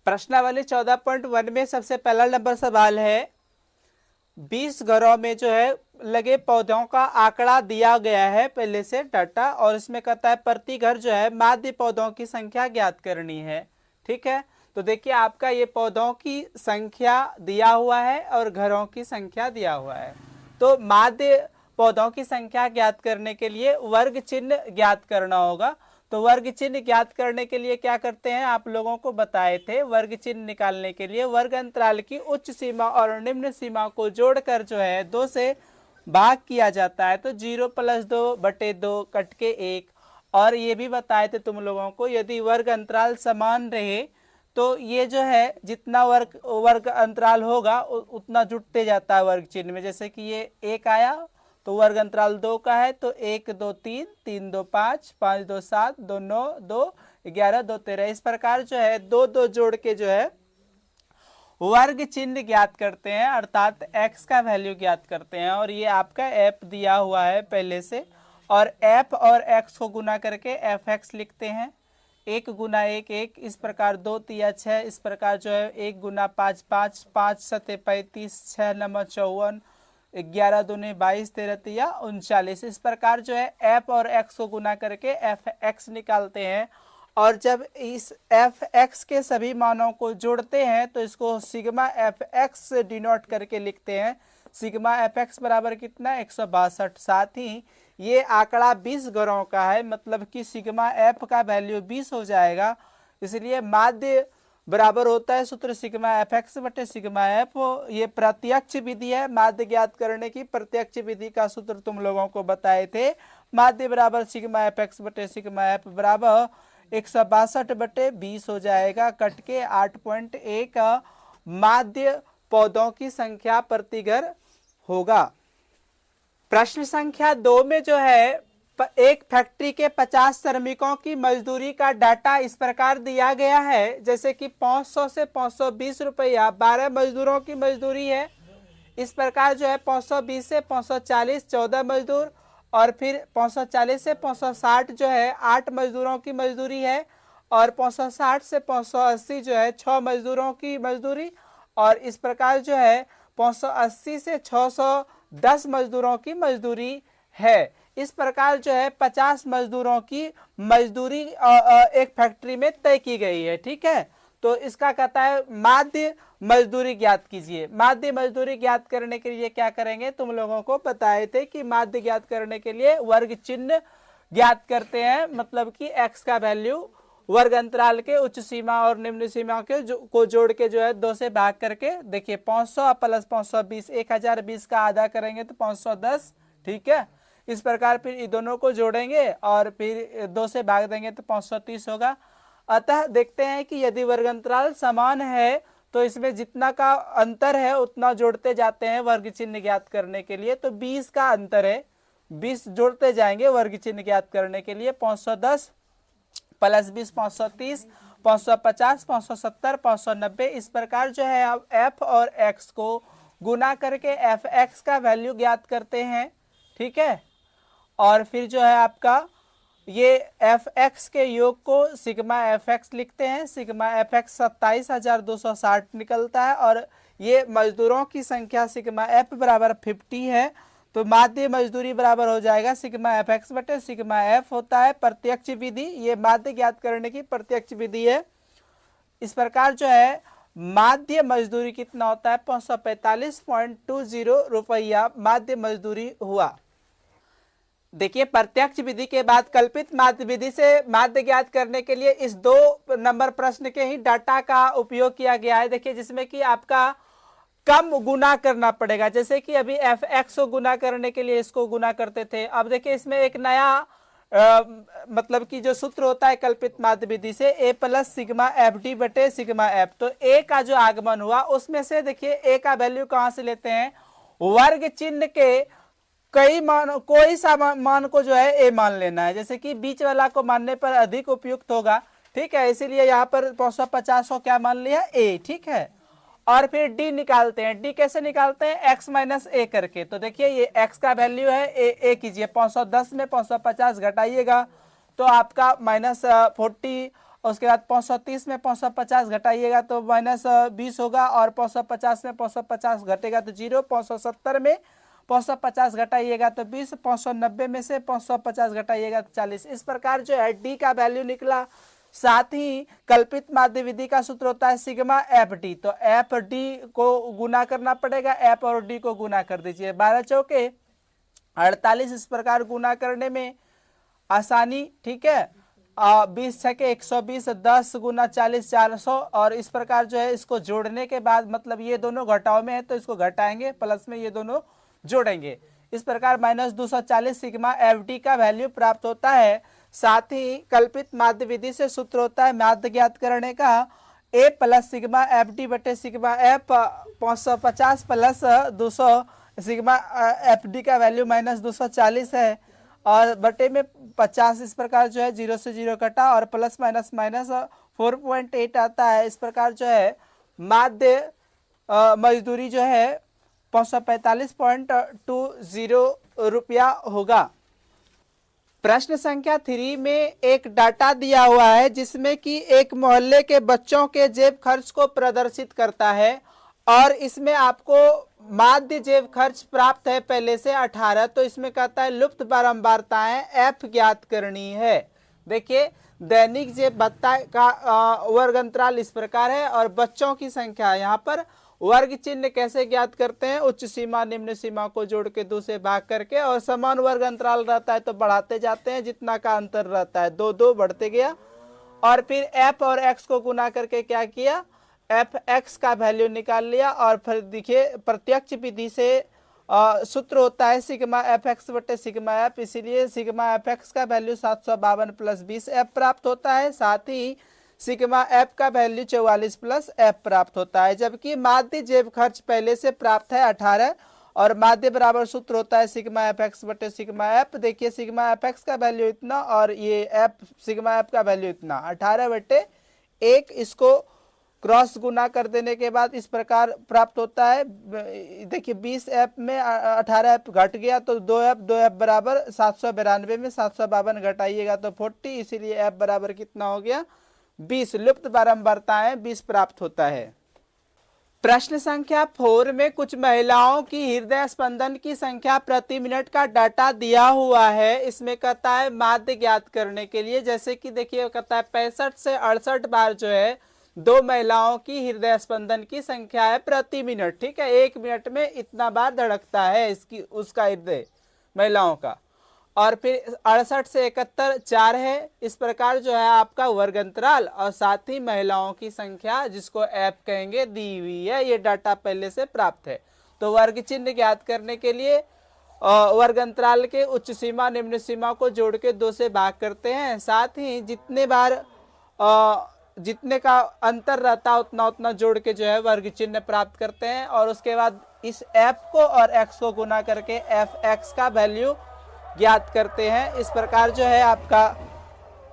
प्रश्नावली 14.1 में सबसे पहला नंबर सवाल है 20 घरों में जो है लगे पौधों का आंकड़ा दिया गया है पहले से डाटा, और इसमें कहता है प्रति घर जो है माध्य पौधों की संख्या ज्ञात करनी है। ठीक है, तो देखिए आपका ये पौधों की संख्या दिया हुआ है और घरों की संख्या दिया हुआ है। तो माध्य पौधों की संख्या ज्ञात करने के लिए वर्ग चिन्ह ज्ञात करना होगा। तो वर्ग चिन्ह ज्ञात करने के लिए क्या करते हैं, आप लोगों को बताए थे, वर्ग चिन्ह निकालने के लिए वर्ग अंतराल की उच्च सीमा और निम्न सीमा को जोड़कर जो है 2 से भाग किया जाता है। तो 0 + 2/2 कट के 1। और ये भी बताए थे तुम लोगों को, यदि वर्ग अंतराल समान रहे तो ये जो है जितना वर्ग अंतराल होगा उतना जुटते जाता है वर्ग चिन्ह में। जैसे कि ये 1 आया तो वर्ग अंतराल 2 का है, तो 1 2 3, 3 2 5, 5 2 7, 2 9, 2 11, 2 13। इस प्रकार जो है 2 2 जोड़ के जो है वर्ग चिन्ह ज्ञात करते हैं, अर्थात x का वैल्यू ज्ञात करते हैं। और ये आपका f दिया हुआ है पहले से, और f और x को गुना करके fx लिखते हैं। 1 गुना 1 1, इस प्रकार 2 3 6, इस प्रकार जो है 1 गुना 5 5, 5 7 35, 6 9 54, 11 दूनी 22, 13 तिया 39। इस प्रकार जो है f और x को गुना करके fx निकालते हैं। और जब इस fx के सभी मानों को जोड़ते हैं तो इसको सिग्मा fx से डिनोट करके लिखते हैं। सिग्मा fx बराबर कितना, 162। साथ ही ये आंकड़ा 20 घरों का है, मतलब कि सिग्मा f का वैल्यू 20 हो जाएगा। इसलिए माध्य बराबर होता है सूत्र सिग्मा fx बटे सिग्मा f। ये प्रत्यक्ष विधि है माध्य ज्ञात करने की। प्रत्यक्ष विधि का सूत्र तुम लोगों को बताए थे, माध्य बराबर सिग्मा fx बटे सिग्मा f बराबर 162/20 हो जाएगा, कट के 8.1 माध्य पौधों की संख्या प्रति घर होगा। प्रश्न संख्या 2 में जो है एक फैक्ट्री के 50 श्रमिकों की मजदूरी का डाटा इस प्रकार दिया गया है, जैसे कि 500 से 520 रुपया 12 मजदूरों की मजदूरी है। इस प्रकार जो है 520 से 540 14 मजदूर, और फिर 540 से 560 जो है 8 मजदूरों की मजदूरी है, और 560 से 580 जो है 6 मजदूरों की मजदूरी, और इस प्रकार जो है 580 से 610 मजदूरों की मजदूरी है। इस प्रकार जो है 50 मजदूरों की मजदूरी एक फैक्ट्री में तय की गई है। ठीक है, तो इसका कहता है माध्य मजदूरी ज्ञात कीजिए। माध्य मजदूरी ज्ञात करने के लिए क्या करेंगे, तुम लोगों को बताए थे कि माध्य ज्ञात करने के लिए वर्ग चिन्ह ज्ञात करते हैं, मतलब कि x का वैल्यू वर्ग अंतराल के उच्च सीमा और निम्न सीमा के को जोड़ के जो है 2 से भाग करके, देखिए 500 + 520, 1020 का आधा करेंगे तो 510। ठीक है, इस प्रकार फिर इन दोनों को जोड़ेंगे और फिर 2 से भाग देंगे तो 530 होगा। अतः देखते हैं कि यदि वर्ग अंतराल समान है तो इसमें जितना का अंतर है उतना जोड़ते जाते हैं वर्ग चिन्ह ज्ञात करने के लिए। तो 20 का अंतर है, 20 जोड़ते जाएंगे वर्ग चिन्ह ज्ञात करने के लिए। 510 + 20 530, 550, 570, 590। इस प्रकार जो है अब f और x को गुना करके fx का वैल्यू ज्ञात करते हैं। ठीक है, और फिर जो है आपका ये fx के योग को सिग्मा fx लिखते हैं। सिग्मा fx 27,260 निकलता है, और ये मजदूरों की संख्या सिग्मा f बराबर 50 है। तो माध्य मजदूरी बराबर हो जाएगा सिग्मा fx बटे सिग्मा f होता है प्रत्यक्ष विधि। ये माध्य ज्ञात करने की प्रत्यक्ष विधि है। इस प्रकार जो है माध्य मजदूरी कितना होता है, 545.20 रुपया माध्य मजदूरी हुआ। देखिए प्रत्यक्ष विधि के बाद कल्पित माध्य विधि से माध्य ज्ञात करने के लिए इस 2 नंबर प्रश्न के ही डाटा का उपयोग किया गया है। देखिए जिसमें कि आपका कम गुना करना पड़ेगा, जैसे कि अभी fx को गुना करने के लिए इसको गुना करते थे। अब देखिए इसमें एक नया मतलब कि जो सूत्र होता है कल्पित माध्य विधि से, a + सिग्मा fd बटे सिग्मा f। तो a का जो आगमन हुआ उसमें से देखिए a का वैल्यू कहां से लेते हैं, वर्ग चिन्ह के कई मान, कोई सा मान को जो है a मान लेना है, जैसे कि बीच वाला को मानने पर अधिक उपयुक्त होगा। ठीक है, इसीलिए यहाँ पर 550 को क्या मान लिया, a। ठीक है, और फिर d निकालते हैं। d कैसे निकालते हैं, x - a करके। तो देखिए ये x का वैल्यू है a कीजिए, 510 में 550 घटाइएगा तो आपका -40 उसके बाद 530 में 550 घटाइएगा तो -20 होगा, और 550 में 550 घटेगा तो 0, 570 में 550 घटाइएगा तो 20, 590 में से 550 घटाइएगा तो 40। इस प्रकार जो है डी का वैल्यू निकला। साथ ही कल्पित माध्य विधि का सूत्र होता है सिग्मा एफ डी, तो एफ डी को गुना करना पड़ेगा, एफ और डी को गुना कर दीजिए, 12 चौके 48। इस प्रकार गुना करने में आसानी, ठीक है। 20 छके 120, 10 गुना 40 400, और इस प्रकार जो है इसको जोड़ने के बाद, मतलब ये दोनों घटाव में है तो इसको घटाएंगे, प्लस में ये दोनों जोड़ेंगे। इस प्रकार -240 सिग्मा एफ डी का वैल्यू प्राप्त होता है। साथ ही कल्पित माध्य विधि से सूत्र होता है माध्य ज्ञात करने का, ए प्लस सिग्मा एफ डी बटे sigma F, 550 plus 200, sigma F D का वैल्यू -240 है, और बटे में 50। इस प्रकार जो है 0 से 0 कटा, और प्लस माइनस माइनस 4.8 आता है। इस प्रकार जो है माध्य मजदूरी जो है 545.20 रुपया होगा। प्रश्न संख्या 3 में एक डाटा दिया हुआ है जिसमें कि एक मोहल्ले के बच्चों के जेब खर्च को प्रदर्शित करता है, और इसमें आपको माध्य जेब खर्च प्राप्त है पहले से 18, तो इसमें कहता है लुप्त बारंबारताएं एफ ज्ञात करनी है। देखिए दैनिक जेब भत्ता का वर्ग अंतराल इस प्रकार है, और बच्चों की संख्या यहाँ पर वर्ग चिन्ह कैसे ज्ञात करते हैं, उच्च सीमा निम्न सीमा को जोड़ के 2 से भाग करके, और समान वर्ग अंतराल रहता है तो बढ़ाते जाते हैं, जितना का अंतर रहता है 2 2 बढ़ते गया, और फिर एफ और एक्स को गुना करके क्या किया, एफ एक्स का वैल्यू निकाल लिया। और फिर देखिए प्रत्यक्ष विधि से सूत्र होता है सिग्मा एफ एक्स बटे सिग्मा एफ, इसीलिए सिग्मा एफ एक्स का वैल्यू 752 प्लस 20 एफ प्राप्त होता है। साथ ही सिग्मा एफ का वैल्यू 44 प्लस एफ प्राप्त होता है, जबकि माध्य जेब खर्च पहले से प्राप्त है 18, और माध्य बराबर सूत्र होता है सिग्मा एफ एक्स बटे सिग्मा एफ। देखिए सिग्मा एफ एक्स का वैल्यू इतना, और ये एफ सिग्मा एफ का वैल्यू इतना, 18 बटे 1। इसको क्रॉस गुना कर देने के बाद इस प्रकार प्राप्त होता है। देखिए 20 एफ में 18 एफ घट गया तो 2 एफ बराबर 792 में 752 घटाइएगा तो 40, इसीलिए एफ बराबर कितना हो गया 20। लुप्त बारंबारताएं 20 प्राप्त होता है। प्रश्न संख्या 4 में कुछ महिलाओं की हृदय स्पंदन की संख्या प्रति मिनट का डाटा दिया हुआ है। इसमें कहता है माध्य ज्ञात करने के लिए, जैसे कि देखिए कहता है 65 से 68 बार जो है 2 महिलाओं की हृदय स्पंदन की संख्या है प्रति मिनट, ठीक है। 1 मिनट में इतना बार धड़कता है इसकी उसका हृदय महिलाओं का, और फिर 68 से 71 4 है। इस प्रकार जो है आपका वर्ग अंतराल, और साथ ही महिलाओं की संख्या जिसको एफ कहेंगे दी हुई है, ये डाटा पहले से प्राप्त है। तो वर्ग चिन्ह ज्ञात करने के लिए वर्ग अंतराल के उच्च सीमा निम्न सीमा को जोड़ के 2 से भाग करते हैं। साथ ही जितने बार जितने का अंतर रहता है उतना उतना जोड़ के जो है वर्ग चिन्ह प्राप्त करते हैं, और उसके बाद इस एफ को और एक्स को गुना करके एफ एक्स का वैल्यू ज्ञात करते हैं। इस प्रकार जो है आपका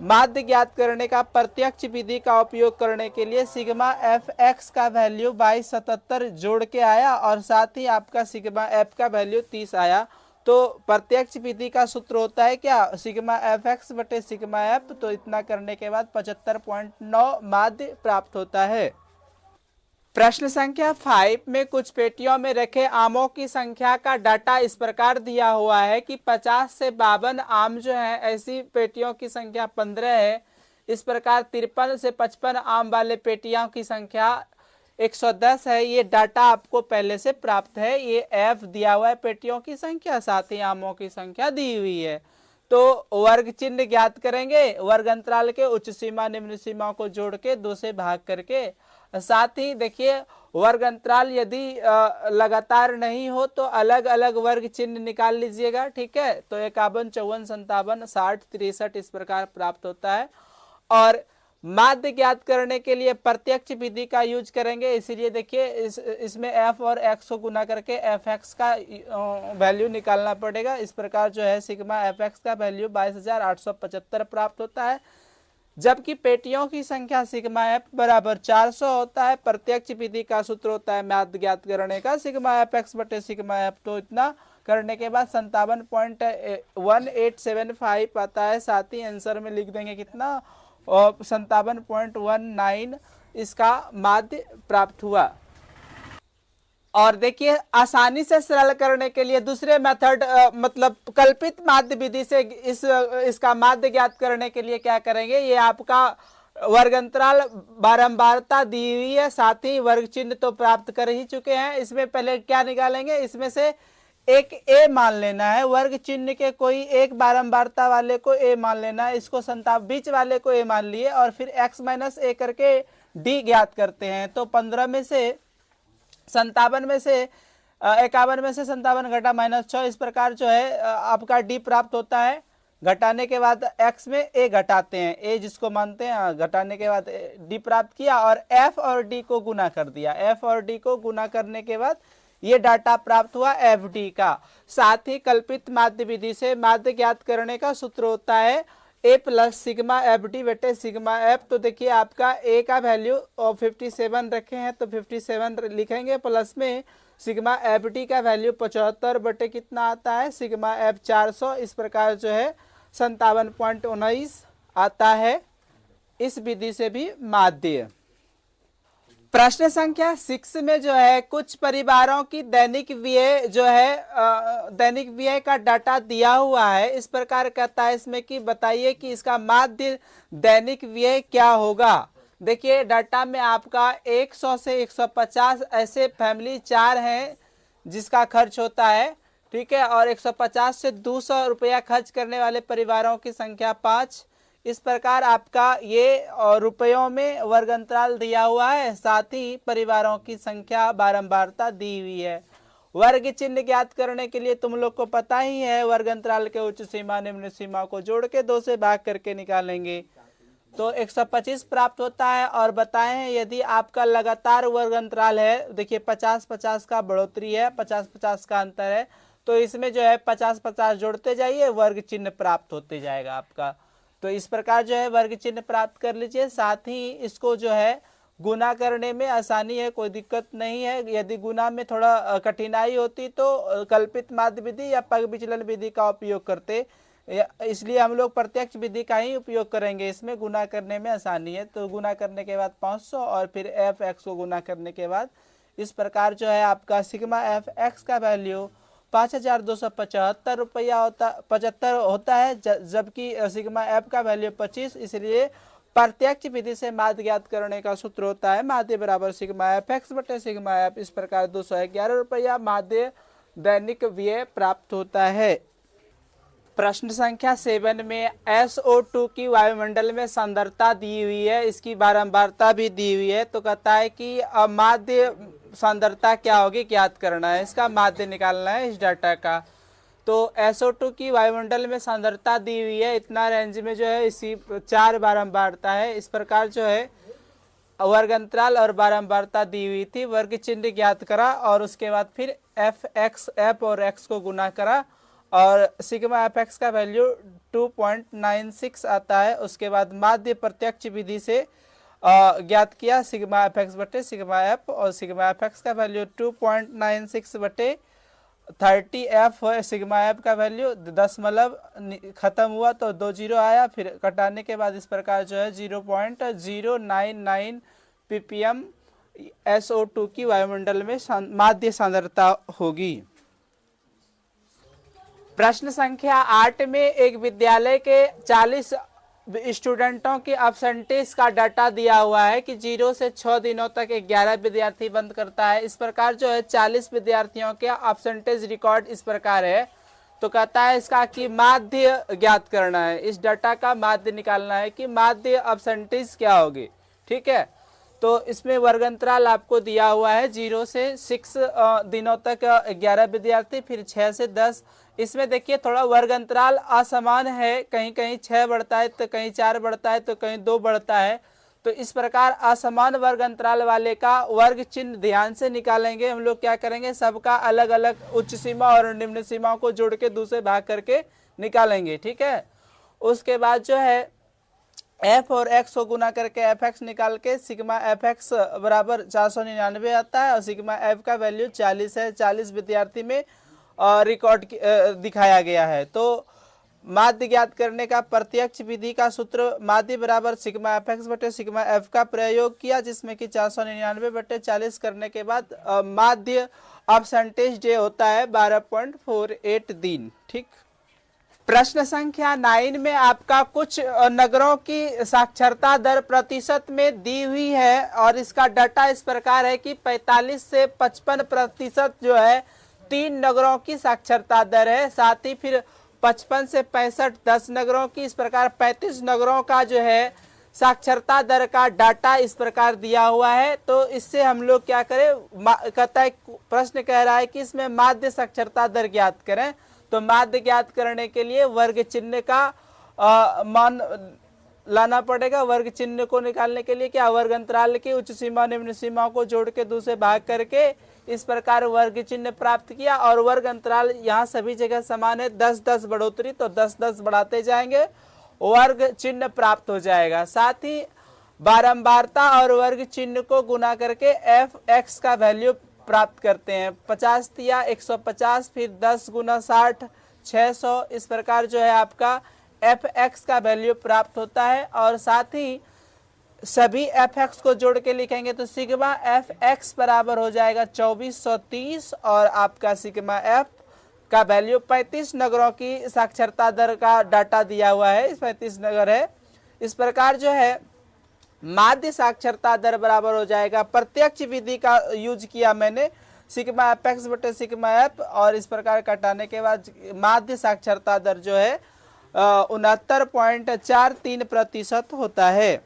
माध्य ज्ञात करने का प्रत्यक्ष विधि का उपयोग करने के लिए सिग्मा एफ एक्स का वैल्यू 2277 जोड़ के आया, और साथ ही आपका सिग्मा एफ का वैल्यू 30 आया। तो प्रत्यक्ष विधि का सूत्र होता है क्या, सिग्मा एफ एक्स बटे सिग्मा एफ, तो इतना करने के बाद 75.9 माध्य प्राप्त होता है। प्रश्न संख्या 5 में कुछ पेटियों में रखे आमों की संख्या का डाटा इस प्रकार दिया हुआ है कि 50 से 52 आम जो है, ऐसी पेटियों की संख्या 15 है। इस प्रकार 53 से 55 आम वाले पेटियों की संख्या 110 है। ये डाटा आपको पहले से प्राप्त है। ये एफ दिया हुआ है पेटियों की संख्या, साथ ही आमों की संख्या दी हुई है। तो वर्ग चिन्ह ज्ञात करेंगे, वर्ग अंतराल के उच्च सीमा निम्न सीमा को जोड़ के 2 से भाग करके। साथ ही देखिए वर्ग अंतराल यदि लगातार नहीं हो तो अलग अलग वर्ग चिन्ह निकाल लीजिएगा, ठीक है। तो 51 54 57 60 63 इस प्रकार प्राप्त होता है। और माध्य ज्ञात करने के लिए प्रत्यक्ष विधि का यूज करेंगे, इसीलिए देखिए इसमें एफ और एक्स को गुना करके एफ एक्स का वैल्यू निकालना पड़ेगा। इस प्रकार जो है सिग्मा एफ एक्स का वैल्यू 22,875 प्राप्त होता है, जबकि पेटियों की संख्या सिग्मा एफ बराबर 400 होता है। प्रत्यक्ष विधि का सूत्र होता है माध्य ज्ञात करने का सिग्मा एफ एक्स बटे सिग्मा एफ, तो इतना करने के बाद 57.1875 आता है। साथ ही आंसर में लिख देंगे कितना 57.19 इसका माध्य प्राप्त हुआ। और देखिए आसानी से सरल करने के लिए दूसरे मेथड मतलब कल्पित माध्य विधि से इसका माध्य ज्ञात करने के लिए क्या करेंगे, ये आपका वर्ग अंतराल बारंबारता दी हुई है, साथ ही वर्ग चिन्ह तो प्राप्त कर ही चुके हैं। इसमें पहले क्या निकालेंगे, इसमें से एक ए मान लेना है, वर्ग चिन्ह के कोई एक बारंबारता वाले को ए मान लेना है, इसको बीच वाले को ए मान लिए और फिर x माइनस ए करके डी ज्ञात करते हैं। तो 15 में से 57 में से 51 में से 57 घटा -6, इस प्रकार जो है आपका डी प्राप्त होता है। घटाने के बाद x में a घटाते हैं, a जिसको मानते हैं, घटाने के बाद d प्राप्त किया और f और d को गुना कर दिया। f और d को गुना करने के बाद ये डाटा प्राप्त हुआ fd का। साथ ही कल्पित माध्य विधि से माध्य ज्ञात करने का सूत्र होता है a प्लस सिग्मा fd बटे सिग्मा f। तो देखिए आपका a का वैल्यू 57 रखे हैं तो 57 लिखेंगे, प्लस में सिग्मा fd का वैल्यू 75 बटे कितना आता है, सिग्मा f 400। इस प्रकार जो है 57.19 आता है इस विधि से भी माध्य। प्रश्न संख्या 6 में जो है कुछ परिवारों की दैनिक व्यय जो है दैनिक व्यय का डाटा दिया हुआ है। इस प्रकार कहता है इसमें कि बताइए कि इसका माध्य दैनिक व्यय क्या होगा। देखिए डाटा में आपका 100 से 150 ऐसे फैमिली 4 हैं जिसका खर्च होता है, ठीक है, और 150 से 200 रुपया खर्च करने वाले परिवारों की संख्या 5। इस प्रकार आपका ये रुपयों में वर्ग अंतराल दिया हुआ है, साथ ही परिवारों की संख्या बारंबारता दी हुई है। वर्ग चिन्ह ज्ञात करने के लिए तुम लोग को पता ही है, वर्ग अंतराल के उच्च सीमा निम्न सीमा को जोड़ के 2 से भाग करके निकालेंगे तो 125 प्राप्त होता है। और बताए हैं यदि आपका लगातार वर्ग अंतराल है, देखिए 50-50 का बढ़ोतरी है, 50-50 का अंतर है, तो इसमें जो है 50-50 जोड़ते जाइए, वर्ग चिन्ह प्राप्त होते जाएगा आपका। तो इस प्रकार जो है वर्ग चिन्ह प्राप्त कर लीजिए। साथ ही इसको जो है गुना करने में आसानी है, कोई दिक्कत नहीं है। यदि गुना में थोड़ा कठिनाई होती तो कल्पित माध्य विधि या पग विचलन विधि का उपयोग करते, इसलिए हम लोग प्रत्यक्ष विधि का ही उपयोग करेंगे। इसमें गुना करने में आसानी है। तो गुना करने के बाद 500 और फिर एफ एक्स को गुना करने के बाद इस प्रकार जो है आपका सिग्मा एफ एक्स का वैल्यू 5275 रुपया 75 होता है, जबकि सिग्मा एफ का वैल्यू 25। इसलिए प्रत्यक्ष विधि से माध्य ज्ञात करने का सूत्र होता है माध्य बराबर सिग्मा एफ एक्स बटे सिग्मा एफ। इस प्रकार 211 रुपया माध्य दैनिक व्यय प्राप्त होता है। प्रश्न संख्या 7 में SO2 की वायुमंडल में सांद्रता दी हुई है, इसकी बारंबारता भी दी हुई है। तो कहता है कि माध्य सांद्रता क्या होगी ज्ञात करना है, इसका माध्य निकालना है इस डाटा का। तो SO2 की वायुमंडल में सांद्रता दी हुई है, इतना रेंज में जो है इसी 4 बारंबारता है। इस प्रकार जो है वर्ग अंतराल और बारंबारता दी हुई थी, वर्ग चिन्ह ज्ञात करा और उसके बाद फिर एफ और एक्स को गुना करा और सिग्मा एफ एक्स का वैल्यू 2.96 आता है। उसके बाद माध्य प्रत्यक्ष विधि से ज्ञात किया सिग्मा एफ एक्स बटे सिग्मा एफ, और सिग्मा एफ एक्स का वैल्यू 2.96 बटे 30 एफ है। सिग्मा एफ का वैल्यू दशमलव खत्म हुआ तो 2 जीरो आया, फिर कटाने के बाद इस प्रकार जो है 0.099 ppm SO2 की वायुमंडल में माध्य सांद्रता होगी। प्रश्न संख्या 8 में एक विद्यालय के 40 स्टूडेंटों की अपसेंटेज का डाटा दिया हुआ है कि 0 से 6 दिनों तक 11 विद्यार्थी बंद करता है। इस प्रकार जो है 40 विद्यार्थियों के अपसेंटेज रिकॉर्ड इस प्रकार है। तो कहता है इसका कि माध्य ज्ञात करना है, इस डाटा का माध्य निकालना है कि माध्य अपसेंटेज क्या होगी, ठीक है। तो इसमें वर्ग अंतराल आपको दिया हुआ है 0 से 6 दिनों तक 11 विद्यार्थी, फिर 6 से 10। इसमें देखिए थोड़ा वर्ग अंतराल असमान है, कहीं कहीं 6 बढ़ता है तो कहीं 4 बढ़ता है तो कहीं 2 बढ़ता है। तो इस प्रकार असमान वर्ग अंतराल वाले का वर्ग चिन्ह ध्यान से निकालेंगे। हम लोग क्या करेंगे, सबका अलग अलग उच्च सीमा और निम्न सीमा को जोड़ के दूसरे भाग करके निकालेंगे, ठीक है। उसके बाद जो है एफ और एक्स को गुना करके एफ एक्स निकाल के सिग्मा एफ एक्स बराबर 499 आता है और सिग्मा एफ का वैल्यू 40 है। 40 विद्यार्थी में रिकॉर्ड दिखाया गया है। तो माध्य ज्ञात करने का प्रत्यक्ष विधि का सूत्र माध्य बराबर सिग्मा एफ एक्स बटे सिग्मा एफ का प्रयोग किया, जिसमें कि 499 बटे 40 करने के बाद माध्य परसेंटेज डे होता है 12.48 दिन। ठीक। प्रश्न संख्या 9 में आपका कुछ नगरों की साक्षरता दर प्रतिशत में दी हुई है और इसका डाटा इस प्रकार है कि 45 से 55% जो है 3 नगरों की साक्षरता दर है। साथ ही फिर 55 से 65 10 नगरों की, इस प्रकार 35 नगरों का जो है साक्षरता दर का डाटा इस प्रकार दिया हुआ है। तो इससे हम लोग क्या करें, कहता है प्रश्न कह रहा है कि इसमें माध्य साक्षरता दर ज्ञात करें। तो माध्य ज्ञात करने के लिए वर्ग चिन्ह का मान लाना पड़ेगा। वर्ग चिन्ह को निकालने के लिए क्या, वर्ग अंतराल की उच्च सीमा निम्न सीमा को जोड़ के 2 से भाग करके इस प्रकार वर्ग चिन्ह प्राप्त किया। और वर्ग अंतराल यहाँ सभी जगह समान है, 10-10 बढ़ोतरी, तो 10-10 बढ़ाते जाएंगे, वर्ग चिन्ह प्राप्त हो जाएगा। साथ ही बारंबारता और वर्ग चिन्ह को गुना करके एफ एक्स का वैल्यू प्राप्त करते हैं। 50 या 150, फिर 10 गुना 60 600, इस प्रकार जो है आपका एफ एक्स का वैल्यू प्राप्त होता है। और साथ ही सभी एफ एक्स को जोड़ के लिखेंगे तो सिग्मा एफ एक्स बराबर हो जाएगा 2430 और आपका सिग्मा एफ का वैल्यू 35 नगरों की साक्षरता दर का डाटा दिया हुआ है, 35 नगर है। इस प्रकार जो है माध्य साक्षरता दर बराबर हो जाएगा, प्रत्यक्ष विधि का यूज किया मैंने, सिग्मा एफ एक्स बटे सिग्मा एफ, और इस प्रकार घटाने के बाद माध्य साक्षरता दर जो है 69.43% होता है।